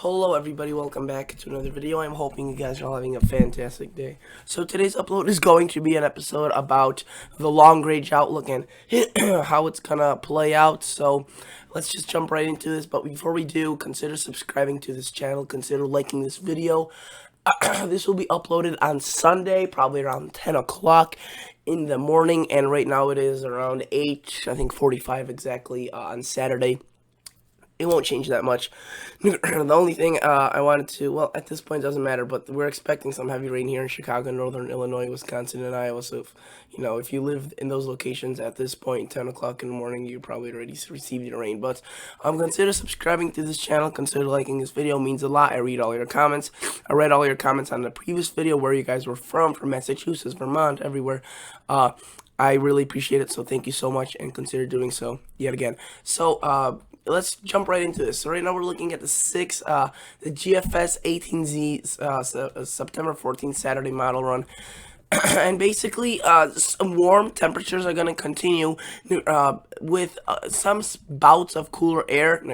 Hello everybody, welcome back to another video. I'm hoping you guys are all having a fantastic day. So today's upload is going to be an episode about the long range outlook and how it's gonna play out. So let's just jump right into this. But before we do, consider subscribing to this channel, consider liking this video. This will be uploaded on Sunday, probably around 10 o'clock in the morning, and right now it is around 8, I think 45 exactly on Saturday. It won't change that much. The only thing I wanted to, well, at this point it doesn't matter, but we're expecting some heavy rain here in Chicago, Northern Illinois, Wisconsin, and Iowa. So if you live in those locations at this point, 10 o'clock in the morning, you probably already received your rain. But consider subscribing to this channel, consider liking this video. It means a lot. I read all your comments. I read all your comments on the previous video where you guys were from Massachusetts, Vermont, everywhere. I really appreciate it, so thank you so much, and consider doing so yet again. So, let's jump right into this. So right now we're looking at the GFS 18Z September 14th Saturday model run. And basically, some warm temperatures are going to continue with some bouts of cooler air.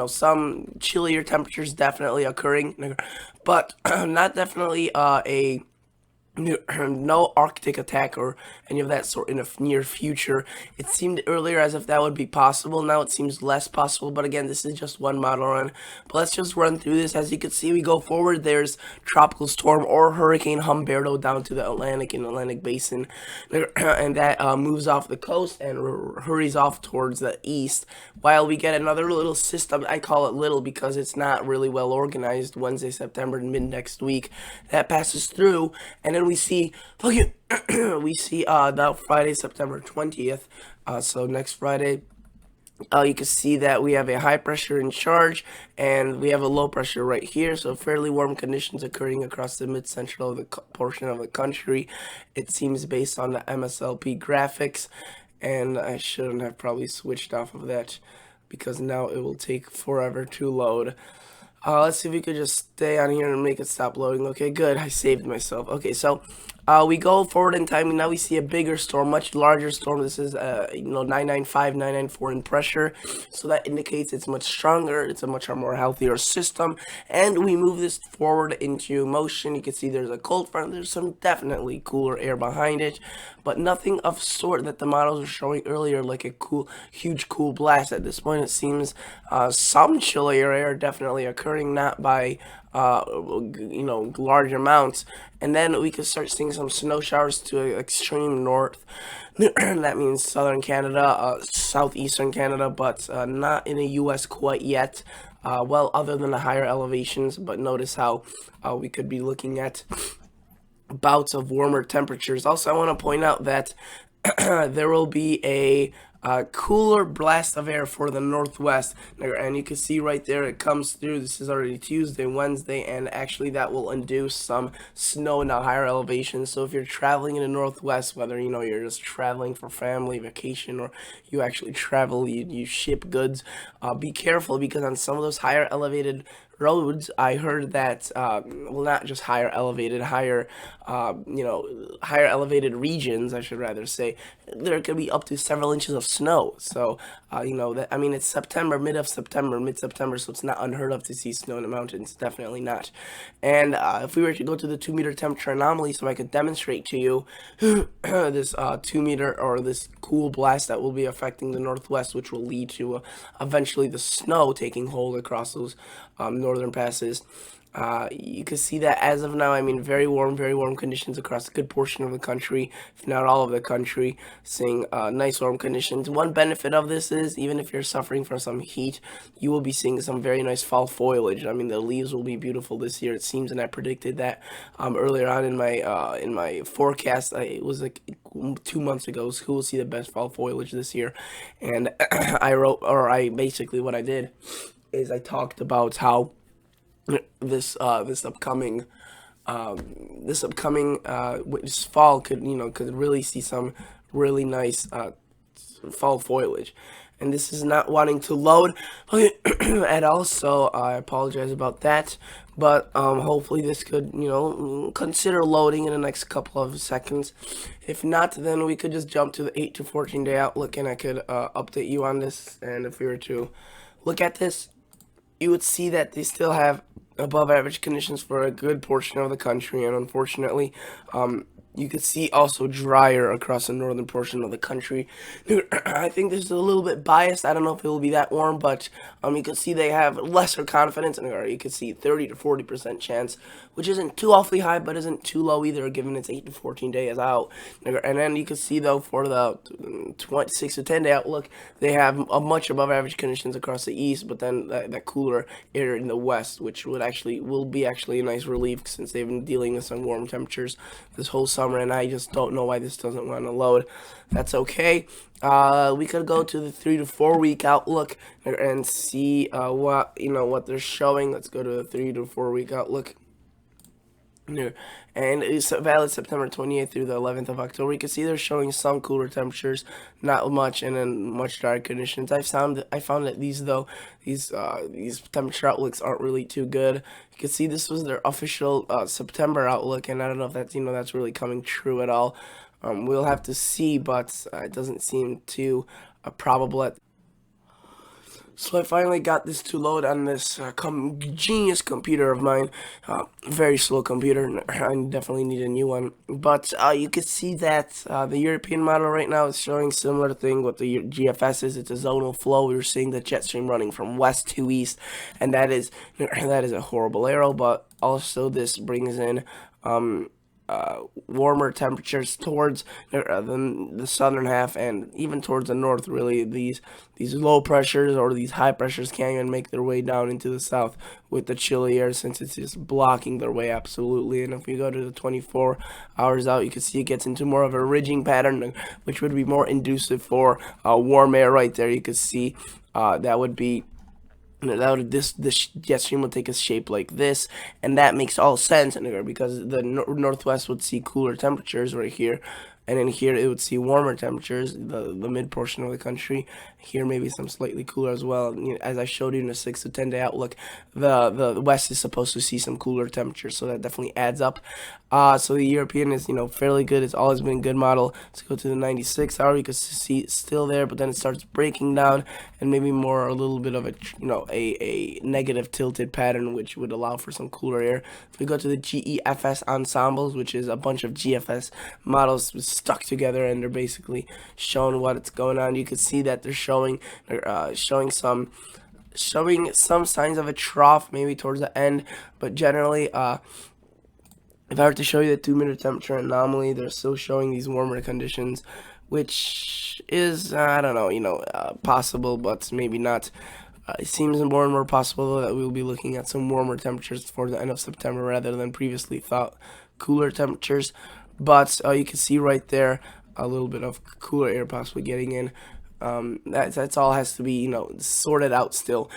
Some chillier temperatures definitely occurring, but not definitely no Arctic attack or any of that sort in the near future. It seemed earlier as if that would be possible. Now it seems less possible. But again, this is just one model run. But let's just run through this. As you can see, we go forward. There's Tropical Storm or Hurricane Humberto down to the Atlantic Basin. And that moves off the coast and hurries off towards the east. While we get another little system, I call it little because it's not really well organized, Wednesday, September, mid next week, that passes through. And then we see, now Friday, September 20th, so next Friday, you can see that we have a high pressure in charge, and we have a low pressure right here, so fairly warm conditions occurring across the mid-central of the portion of the country. It seems based on the MSLP graphics, and I shouldn't have probably switched off of that, because now it will take forever to load. Let's see if we could just stay on here and make it stop loading. Okay, good. I saved myself. Okay, so we go forward in time, and now we see a bigger storm, much larger storm. This is 995, 994 in pressure, so that indicates it's much stronger. It's a much more healthier system, and we move this forward into motion. You can see there's a cold front. There's some definitely cooler air behind it, but nothing of sort that the models were showing earlier, like a huge cool blast. At this point, it seems some chillier air definitely occurring, not by large amounts. And then we could start seeing some snow showers to extreme north. That means southern Canada, southeastern Canada, but not in the U.S. quite yet. Well, other than the higher elevations, but notice how we could be looking at bouts of warmer temperatures. Also, I want to point out that there will be a cooler blast of air for the northwest, and you can see right there it comes through. This is already Tuesday, Wednesday, and actually that will induce some snow in the higher elevations. So if you're traveling in the northwest, whether you're just traveling for family vacation or you actually travel, you ship goods, be careful, because on some of those higher elevated roads, I heard that not just higher elevated regions, I should rather say, there could be up to several inches of snow. So it's September, mid-September, so it's not unheard of to see snow in the mountains. Definitely not. And if we were to go to the 2-meter temperature anomaly, so I could demonstrate to you this 2-meter or this cool blast that will be affecting the northwest, which will lead to eventually the snow taking hold across those northern passes. You can see that as of now, very warm conditions across a good portion of the country, if not all of the country, seeing nice warm conditions. One benefit of this is, even if you're suffering from some heat, you will be seeing some very nice fall foliage. The leaves will be beautiful this year, it seems, and I predicted that earlier on in my forecast. It was like 2 months ago, who will see the best fall foliage this year, and basically what I did is I talked about how this upcoming fall could really see some really nice fall foliage. And this is not wanting to load at all, so I apologize about that. But hopefully this could, consider loading in the next couple of seconds. If not, then we could just jump to the 8 to 14 day outlook, and I could update you on this. And if we were to look at this, you would see that they still have above average conditions for a good portion of the country, and unfortunately, you could see also drier across the northern portion of the country. I think this is a little bit biased. I don't know if it will be that warm, but you could see they have lesser confidence, or you could see 30 to 40% chance, which isn't too awfully high, but isn't too low either, given it's 8 to 14 days out. And then you could see though for the 6 to 10 day outlook, they have a much above average conditions across the east, but then that cooler area in the west, which will be actually a nice relief since they've been dealing with some warm temperatures this whole summer, and I just don't know why this doesn't want to load. That's okay. We could go to the 3 to 4 week outlook and see what they're showing. Let's go to the 3 to 4 week outlook. And it's valid September 28th through the 11th of October. You can see they're showing some cooler temperatures, not much, and then much drier conditions. I found that these temperature outlooks aren't really too good. You can see this was their official September outlook, and I don't know if that's really coming true at all. We'll have to see, but it doesn't seem too probable at. So I finally got this to load on this genius computer of mine. Very slow computer. I definitely need a new one. But you can see that the European model right now is showing similar thing with the GFS is. It's a zonal flow. We're seeing the jet stream running from west to east, and that is a horrible arrow. But also this brings in warmer temperatures towards the southern half and even towards the north. Really, these low pressures or these high pressures can't even make their way down into the south with the chilly air, since it's just blocking their way absolutely. And if you go to the 24 hours out, you can see it gets into more of a ridging pattern, which would be more inducive for warm air. Right there, you could see that would be. This jet stream would take a shape like this, and that makes all sense because the northwest would see cooler temperatures right here, and in here it would see warmer temperatures, the mid portion of the country. Here maybe some slightly cooler as well. As I showed you in the 6 to 10 day outlook, the west is supposed to see some cooler temperatures, so that definitely adds up. So the European is fairly good. It's always been a good model. Let's go to the 96 hour. You can see it's still there, but then it starts breaking down, and maybe more a little bit of a negative tilted pattern, which would allow for some cooler air. If we go to the GEFS ensembles, which is a bunch of GFS models stuck together, and they're basically showing what's going on. You can see that they're showing some signs of a trough maybe towards the end, but generally if I were to show you the 2-minute temperature anomaly, they're still showing these warmer conditions, which is I don't know, possible, but maybe not. It seems more and more possible that we'll be looking at some warmer temperatures for the end of September rather than previously thought cooler temperatures. But you can see right there a little bit of cooler air possibly getting in. That's all has to be sorted out still.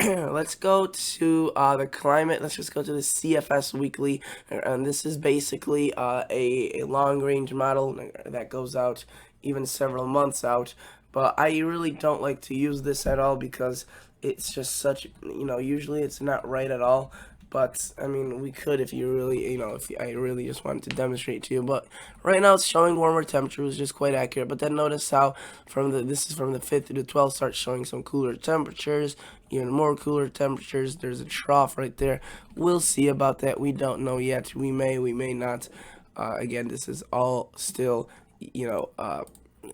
Let's go to the climate. Let's just go to the CFS weekly, and this is basically a long range model that goes out even several months out. But I really don't like to use this at all because it's just such usually it's not right at all. But I mean, we could if you really, if I really just wanted to demonstrate to you. But right now it's showing warmer temperatures, which is quite accurate. But then notice how this is from the 5th to the 12th, starts showing some cooler temperatures, even more cooler temperatures. There's a trough right there. We'll see about that. We don't know yet. We may not. Again, this is all still,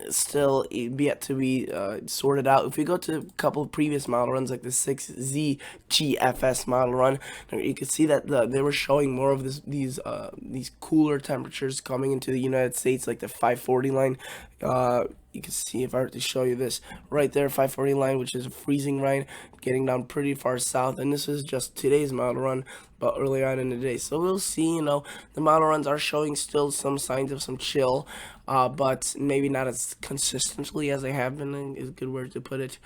still yet to be sorted out. If we go to a couple of previous model runs like the 6Z GFS model run, you can see that they were showing more of these cooler temperatures coming into the United States, like the 540 line. You can see, if I were to show you this right there, 540 line, which is a freezing line, getting down pretty far south, and this is just today's model run, but early on in the day. So we'll see, the model runs are showing still some signs of some chill, but maybe not as consistently as they have been, is a good word to put it.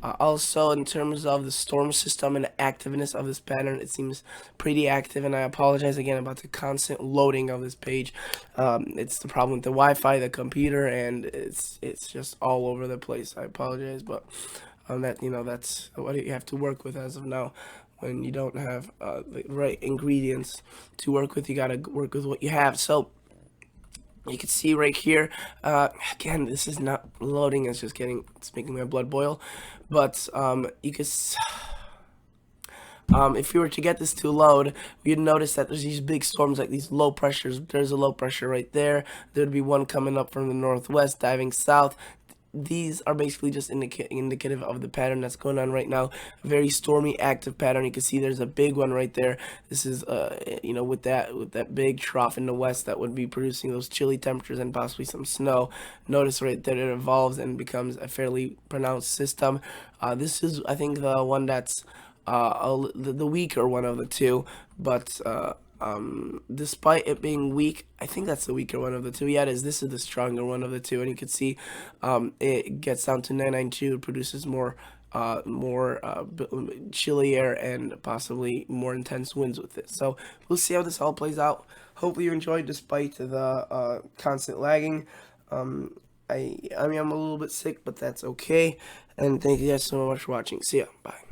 Also, in terms of the storm system and the activeness of this pattern, it seems pretty active, and I apologize again about the constant loading of this page. It's the problem with the Wi-Fi, the computer, and it's just all over the place. I apologize, but that's what you have to work with as of now. When you don't have the right ingredients to work with, you gotta work with what you have. So you can see right here, again, this is not loading, it's making my blood boil, but you can If you were to get this to load, you'd notice that there's these big storms, like these low pressures. There's a low pressure right there. There'd be one coming up from the northwest, diving south. These are basically just indicative of the pattern that's going on right now. A very stormy, active pattern. You can see there's a big one right there. This is, with that big trough in the west that would be producing those chilly temperatures and possibly some snow. Notice right there it evolves and becomes a fairly pronounced system. This is, I think, the one that's the weaker one of the two, but despite it being weak, I think that's the weaker one of the two. Yeah, it is. This is the stronger one of the two, and you can see it gets down to 992. It produces more chilly air and possibly more intense winds with it. So we'll see how this all plays out. Hopefully you enjoyed despite the constant lagging. I mean, I'm a little bit sick, but that's okay. And thank you guys so much for watching. See ya. Bye.